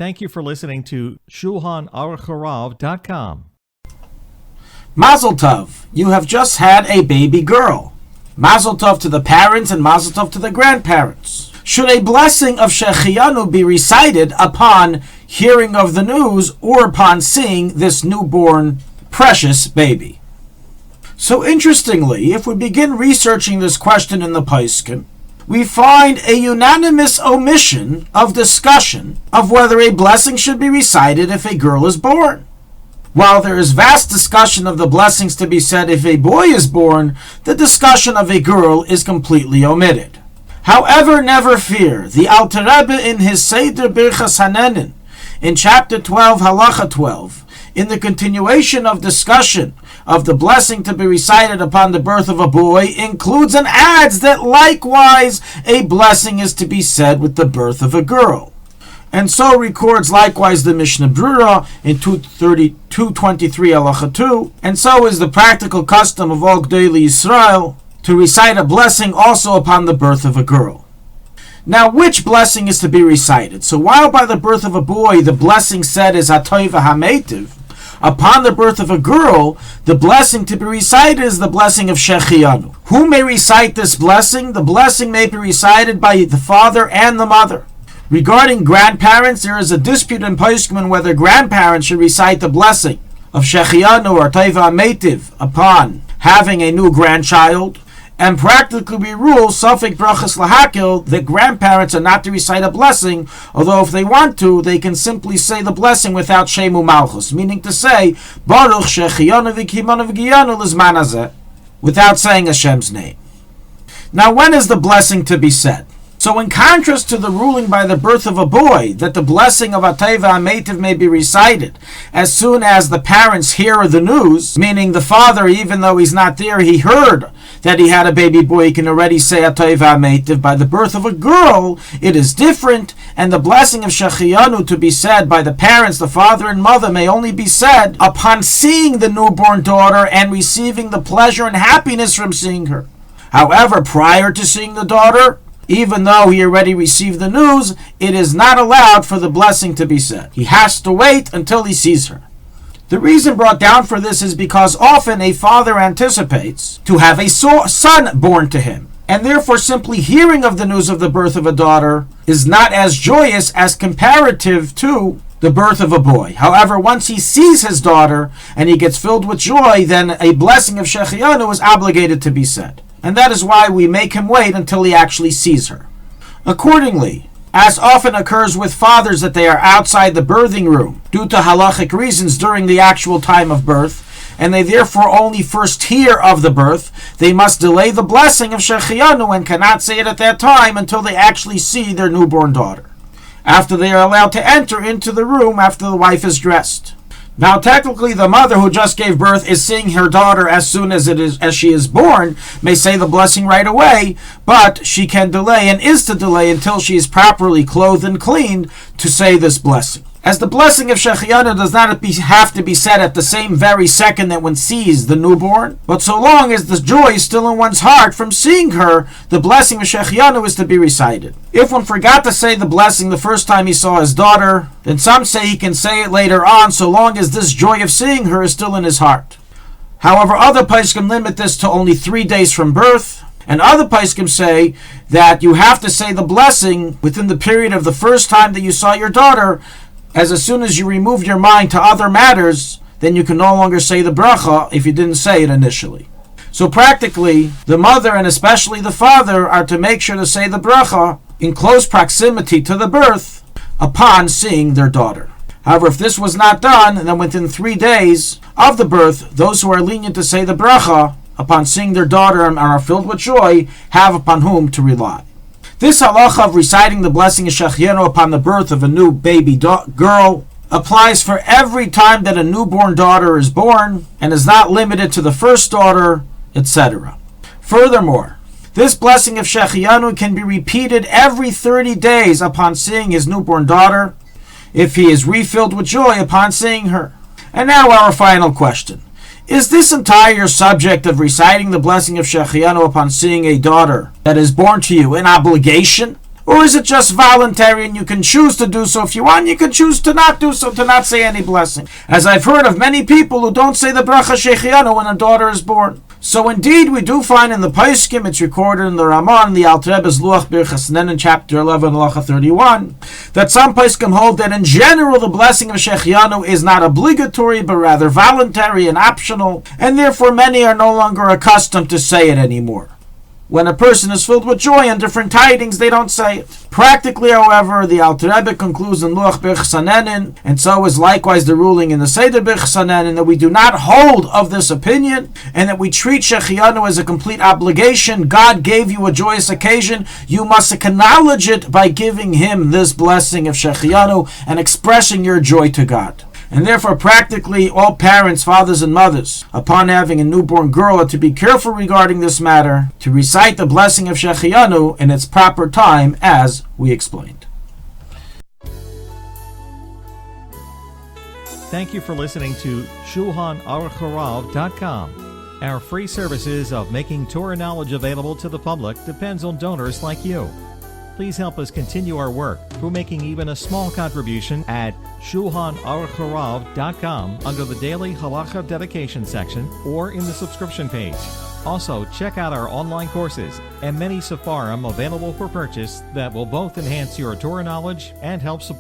Thank you for listening to Shulchanaruchharav.com. Mazel Tov, you have just had a baby girl. Mazel Tov to the parents and Mazel Tov to the grandparents. Should a blessing of Shehechiyanu be recited upon hearing of the news or upon seeing this newborn precious baby? So interestingly, if we begin researching this question in the Poskim, we find a unanimous omission of discussion of whether a blessing should be recited if a girl is born. While there is vast discussion of the blessings to be said if a boy is born, the discussion of a girl is completely omitted. However, never fear, the Alter Rebbe in his Seder Birchas Hanenin, in chapter 12, Halacha 12, in the continuation of discussion of the blessing to be recited upon the birth of a boy, includes and adds that likewise a blessing is to be said with the birth of a girl. And so records likewise the Mishnah Brura in 223 Halacha 2, and so is the practical custom of all Gdolei Yisrael to recite a blessing also upon the birth of a girl. Now, which blessing is to be recited? So while by the birth of a boy the blessing said is Hatoiv HaMeitiv, upon the birth of a girl, the blessing to be recited is the blessing of Shehechiyanu. Who may recite this blessing? The blessing may be recited by the father and the mother. Regarding grandparents, there is a dispute in Poskim whether grandparents should recite the blessing of Shehechiyanu or Hatoiv HaMeitiv upon having a new grandchild. And practically we rule, Safek Brachas Lahakil, that grandparents are not to recite a blessing, although if they want to, they can simply say the blessing without Shemu Malchus, meaning to say, Baruch Shehechiyanu v'kimanu v'giyanu l'zman hazeh, without saying Hashem's name. Now, when is the blessing to be said? So in contrast to the ruling by the birth of a boy, that the blessing of Hatoiv HaMeitiv may be recited as soon as the parents hear the news, meaning the father, even though he's not there, he heard that he had a baby boy, he can already say Hatoiv HaMeitiv. By the birth of a girl, it is different, and the blessing of Shehechiyanu to be said by the parents, the father and mother, may only be said upon seeing the newborn daughter and receiving the pleasure and happiness from seeing her. However, prior to seeing the daughter, even though he already received the news, it is not allowed for the blessing to be said. He has to wait until he sees her. The reason brought down for this is because often a father anticipates to have a son born to him, and therefore simply hearing of the news of the birth of a daughter is not as joyous as comparative to the birth of a boy. However, once he sees his daughter and he gets filled with joy, then a blessing of Shehechiyanu is obligated to be said. And that is why we make him wait until he actually sees her. Accordingly, as often occurs with fathers that they are outside the birthing room due to halachic reasons during the actual time of birth, and they therefore only first hear of the birth, they must delay the blessing of Shehechiyanu and cannot say it at that time until they actually see their newborn daughter, after they are allowed to enter into the room after the wife is dressed. Now, technically, the mother who just gave birth is seeing her daughter as soon as she is born, may say the blessing right away, but she can delay and is to delay until she is properly clothed and cleaned to say this blessing. As the blessing of Shehechiyanu does not have to be said at the same very second that one sees the newborn, but so long as the joy is still in one's heart from seeing her, the blessing of Shehechiyanu is to be recited. If one forgot to say the blessing the first time he saw his daughter, then some say he can say it later on so long as this joy of seeing her is still in his heart. However, other poskim limit this to only 3 days from birth, and other poskim say that you have to say the blessing within the period of the first time that you saw your daughter, as soon as you remove your mind to other matters, then you can no longer say the bracha if you didn't say it initially. So practically, the mother and especially the father are to make sure to say the bracha in close proximity to the birth upon seeing their daughter. However, if this was not done, then within 3 days of the birth, those who are lenient to say the bracha upon seeing their daughter and are filled with joy have upon whom to rely. This halacha of reciting the blessing of Shehechiyanu upon the birth of a new baby girl applies for every time that a newborn daughter is born and is not limited to the first daughter, etc. Furthermore, this blessing of Shehechiyanu can be repeated every 30 days upon seeing his newborn daughter, if he is refilled with joy upon seeing her. And now our final question. Is this entire subject of reciting the blessing of Shehechiyanu upon seeing a daughter that is born to you an obligation? Or is it just voluntary and you can choose to do so if you want, you can choose to not do so, to not say any blessing? As I've heard of many people who don't say the bracha Shehechiyanu when a daughter is born. So indeed, we do find in the Paiskim, it's recorded in the Ramah, in the Alter Rebbe's Luach Birchas Nen in chapter 11, halacha 31, that some Paiskim hold that in general the blessing of Shehechiyanu is not obligatory, but rather voluntary and optional, and therefore many are no longer accustomed to say it anymore. When a person is filled with joy and different tidings, they don't say it. Practically, however, the Alter Rebbe concludes in Luach Birchas Hanenin, and so is likewise the ruling in the Seder Birchas Hanenin, that we do not hold of this opinion, and that we treat Shehechiyanu as a complete obligation. God gave you a joyous occasion. You must acknowledge it by giving Him this blessing of Shehechiyanu and expressing your joy to God. And therefore, practically all parents, fathers and mothers, upon having a newborn girl, are to be careful regarding this matter, to recite the blessing of Shehechiyanu in its proper time, as we explained. Thank you for listening to Shulchanaruchharav.com. Our free services of making Torah knowledge available to the public depends on donors like you. Please help us continue our work through making even a small contribution at Shulchanaruchharav.com under the Daily Halacha Dedication section or in the subscription page. Also, check out our online courses and many Sefarim available for purchase that will both enhance your Torah knowledge and help support